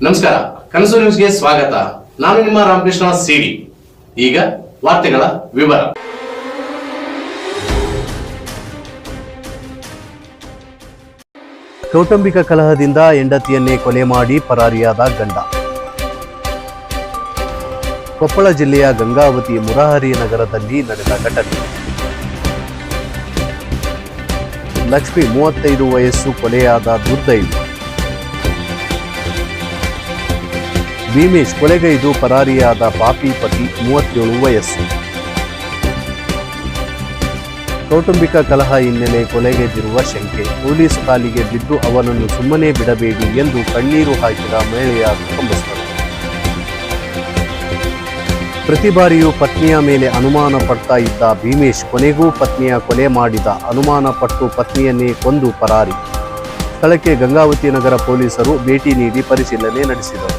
ನಮಸ್ಕಾರ, ಕನಸು ನ್ಯೂಸ್ಗೆ ಸ್ವಾಗತ. ನಾನು ನಿಮ್ಮ ರಾಮಕೃಷ್ಣ ಸಿಡಿ. ಈಗ ವಾರ್ತೆಗಳ ವಿವರ. ಕೌಟುಂಬಿಕ ಕಲಹದಿಂದ ಹೆಂಡತಿಯನ್ನೇ ಕೊಲೆ ಮಾಡಿ ಪರಾರಿಯಾದ ಗಂಡ. ಕೊಪ್ಪಳ ಜಿಲ್ಲೆಯ ಗಂಗಾವತಿ ಮುರಾರಿ ನಗರದಲ್ಲಿ ನಡೆದ ಘಟನೆ. ಲಕ್ಷ್ಮಿ 35 ವಯಸ್ಸು ಕೊಲೆಯಾದ ದುರ್ದೈವಿ. ಭೀಮೇಶ್ ಕೊಲೆಗೈದು ಪರಾರಿಯಾದ ಪಾಪಿ ಪತಿ 37 ವಯಸ್ಸು. ಕೌಟುಂಬಿಕ ಕಲಹ ಹಿನ್ನೆಲೆ ಕೊಲೆಗೆದಿರುವ ಶಂಕೆ. ಪೊಲೀಸ್ ಕಾಲಿಗೆ ಬಿದ್ದು ಅವನನ್ನು ಸುಮ್ಮನೆ ಬಿಡಬೇಡಿ ಎಂದು ಕಣ್ಣೀರು ಹಾಕಿದ ಮಹಿಳೆಯ ಕುಟುಂಬಸ್ಥರು. ಪ್ರತಿ ಬಾರಿಯೂ ಪತ್ನಿಯ ಮೇಲೆ ಅನುಮಾನ ಪಡ್ತಾ ಇದ್ದ ಭೀಮೇಶ್ ಕೊನೆಗೂ ಪತ್ನಿಯ ಕೊಲೆ ಮಾಡಿದ. ಅನುಮಾನ ಪಟ್ಟು ಪತ್ನಿಯನ್ನೇ ಕೊಂದು ಪರಾರಿ. ಸ್ಥಳಕ್ಕೆ ಗಂಗಾವತಿ ನಗರ ಪೊಲೀಸರು ಭೇಟಿ ನೀಡಿ ಪರಿಶೀಲನೆ ನಡೆಸಿದರು.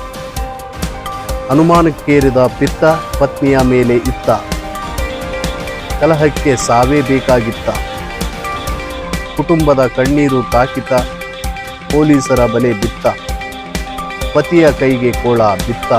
ಅನುಮಾನಕ್ಕೇರಿದ ಪಿತ್ತ ಪತ್ನಿಯ ಮೇಲೆ ಇತ್ತ. ಕಲಹಕ್ಕೆ ಸಾವೇ ಬೇಕಾಗಿತ್ತ. ಕುಟುಂಬದ ಕಣ್ಣೀರು ತಾಕಿತ. ಪೊಲೀಸರ ಬಲೆ ಬಿತ್ತ. ಪತಿಯ ಕೈಗೆ ಕೋಳ ಬಿತ್ತ.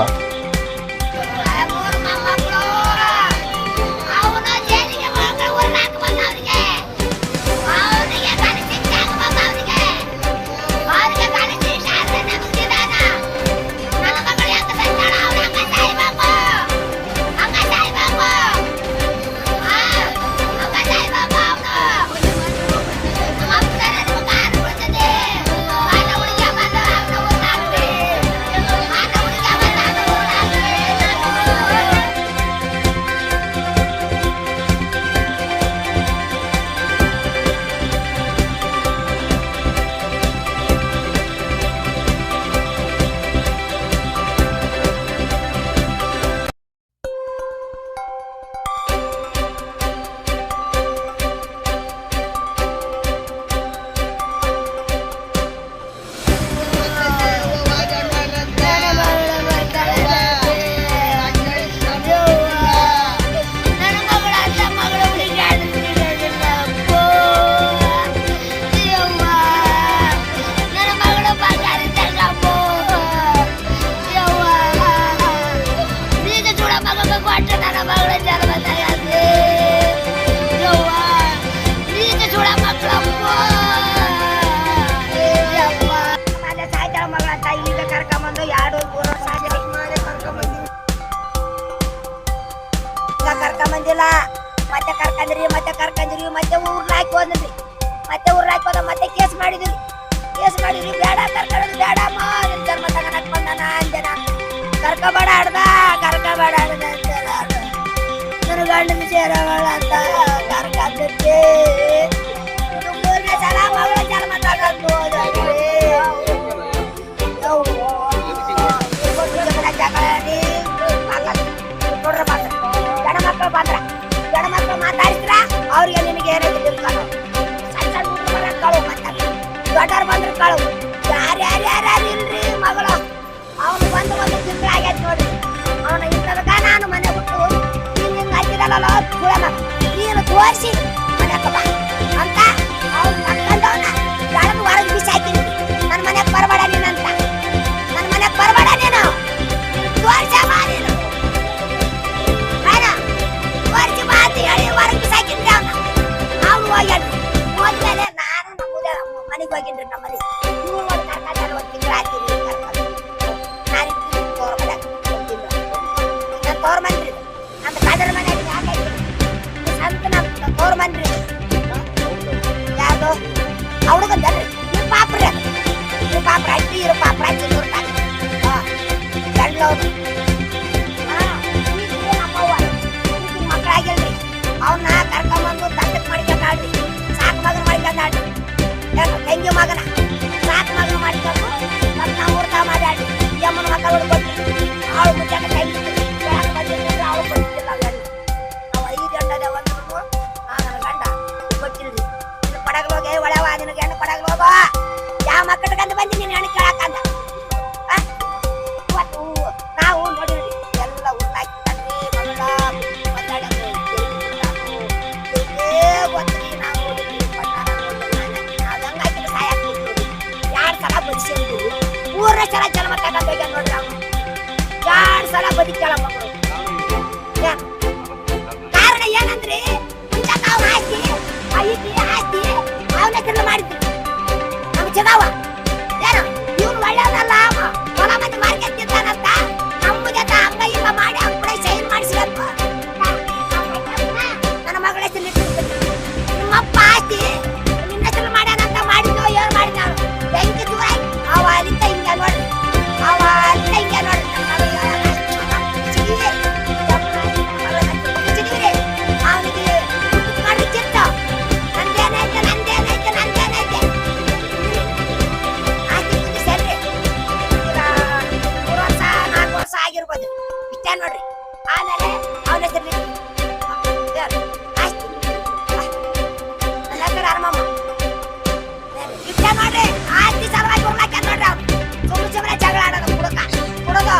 ಕರ್ಕೊಂಬಂದಿಲ್ಲ, ಮತ್ತೆ ಕರ್ಕೊಂಡ್ರಿ ಮತ್ತೆ ಊರ್ಲಾಕಿ ಹೋದ್ರಿ. ಮತ್ತೆ ಕೇಸ್ ಮಾಡಿದ್ರಿ. ಬೇಡ ಕರ್ಕೊಳ್ಳೋದು ಬೇಡಮ್ಮ, ನಿನ್ ಜನ್ಮ ತಗನಕ್ ಬಂದಾನ ಅಂದೆ ನಾನು. ಕರ್ಕಬೇಡ ಆಡ್ದ ನನ್ನ ಗಂಡನ ಸೇರವಳ ಅಂತ ಕರ್ಕಂದಿದ್ದೆ. ಮೂರನೇ ಸಲ ಮಗಳ ಜನ್ಮ ತಗೊಂಡು ಗಣಮಕ್ಳು ಮಾತಾಡಿದ್ರ ಅವ್ರಿಗೆ ನಿನಗೆ ಏನೈತಿ ತಿಳ್ಕೊಳ್ಳೋ. ಸಣ್ಣ ಹುಡುಗರು ಬರ ಕಳು, ಮತ್ತೆ ದೊಡ್ಡವ್ರು ಬಂದ್ರು ಕಳು. ಯಾರ್ಯಾರು ಇಲ್ರಿ ಮಗಳು. ಅವನು ಬಂದು 1 ತಿಂಗಳಾಗೈತಿ ನೋಡ್ರಿ. ಅವನ ಇಂಥದಕ್ಕ ನಾನು ಮನೆ ಬಿಟ್ಟು ಹಿಂಗೆ ಹಚ್ಚಿದಲ್ಲ ನೀನು ತೋರಿಸಿ ಮನೆಗೆ ಬಾ ಅಂತ ಅವ್ನು ಕರ್ಕೊಂಡವನ ಬೆಳಗ್ಗೆ ಹೊರಗೆ ಬಿಸಿ ಹಾಕಿನಿ. ನನ್ನ ಮನೆಗೆ ಬರಬೇಡ ನೀನಂತ. ನನ್ನ ಮನೆಗೆ ಬರಬೇಡ ನೀನು. ತೋರ್ಸಮ್ಮ ನೀನು. ಹೇಳಿ ಹೊರಗೆ ಬಿಸಾಕಿದ್ರಿ ಅವ್ನು ಹೋಗ್ಯಾನ. ಹೋದ್ಮೇಲೆ ನಾನು ಮನೆಗೆ ಹೋಗಿನ್ರಿ. ನಮ್ಮಲ್ಲಿ ಇವ್ರು ಒಂದು ಕರ್ಕೊಂಡು 1 ತಿಂಗಳು ಹಾಕಿದ್ರಿ. ನಾನು ತೋರ್ ಮನ್ಯಾಗ ನಾನು ತೋರ್ ಮಂದ್ರಿ ನಮ್ಮ ಕಾದರ ಮನೆಯಾಗ ಯಾಕೈತಿ ಅಂತ ನಮ್ಮ ತೋರ್ ಮಂದ್ರಿ. ಯಾವ್ದು ಹುಡುಗಂದಲ್ರಿ ಇವ್ರು ಪಾಪ್ರಿ. ಇವ್ರು ಪಾಪ್ರ ಹಚ್ಚಿ ನೋಡ್ತಾರೆ ಗಂಡ್ಲವ್ರು ಮಕ್ಕಳಾಗಿಲ್ರಿ. ಅವನ್ನ ಕರ್ಕೊಂಬಂದು ತಂಡಕ್ ಮಾಡ್ಕೊಂಡ್ರಿ. ಸಾಕು ಮಗನ ಮಾಡ್ಕೊಂಡ್ರಿ. ತಂಗಿ ಮಗನ ಸಾಕು ಮಗನ ಮಾಡ್ಕೊಂಡು ಮತ್ತೆ ನಾವು ಊಟ ಮಾಡಿ ಯಮ್ಮನ ಮಕ್ಕಳು ಹುಡ್ಕೊಟ್ರಿ. ಅವಳು ಮುಚ್ಚಾಕ ತಂಗಿ ಅದಕ್ಕೆ ಕೇಳಪ್ಪ ಬಿಡು. ಏನ್? ಕಾರಣ ಏನಂದ್ರೆ ಇಂಥ ನಾವು ಆಸ್ತಿ ಆಸ್ತಿ ಅವನ ಹೆಸರು ಮಾಡಿದ್ವಿ ನಮ್ಗೆ ಸಿಗಾವ ಏನು ಇವ್ನು ಒಳ್ಳೆಯದಲ್ಲ ಹೊಲ ಮಂದಿ ಮಾರ್ಕೆಟ್ ತಿಂತಾನಂತ ನಮ್ಗೆ ಹಂಗ ಹಿಂಗ ಮಾಡಿ ಅವ್ನ ಕೂಡ ಸೈನ್ ಮಾಡಿಸ್ಬೇಕು ನನ್ನ ಮಗಳ ಹೆಸರು ಇಟ್ಟಿರ್ತೀನಿ ನಿಮ್ಮಪ್ಪ ಆಸ್ತಿ ನಿನ್ನ ಹೆಸರು ಮಾಡ್ಯಾನಂತ ಮಾಡಿದ್ನೋ ಏನು ಮಾಡಿದ ಬೆಂಕಿ ದೂರ ಅವ ಅಲ್ಲಿಂದ ಹಿಂಗೆ ನೋಡ್ರಿ ಅವ ಅಲ್ಲಿಂದ ಹಿಂಗೆ ನೋಡ್ರಿ ಅವನಿಗೆ ಮಾಡಿ ಚಿತ್ತ ನಂದೇನೈತೆ ನಂದೇನೈತೆ ನಂದೇನೈತೆ ಆಸ್ತಿ ಮುಂದೆ ಸೇರ್ರಿ ಈಗ 3 ವರ್ಷ 4 ವರ್ಷ ಆಗಿರ್ಬೋದು ಇಷ್ಟೇ ನೋಡ್ರಿ ಆಮೇಲೆ ಅವನ ಹೆಸರು ಆಸ್ತಿ ನನ್ನ ಹೆಸರು ಹನುಮಮ್ಮ ಇಷ್ಟೇ ನೋಡ್ರಿ ಆಸ್ತಿ ಸಲುವಾಗಿ ಹೋಗ್ಲಾಕ ನೋಡ್ರಿ ಅವ್ನು ಸುಮ್ಮನೆ ಜಗಳ ಆಡೋದು ಕುಡುಕ ಕುಡುದು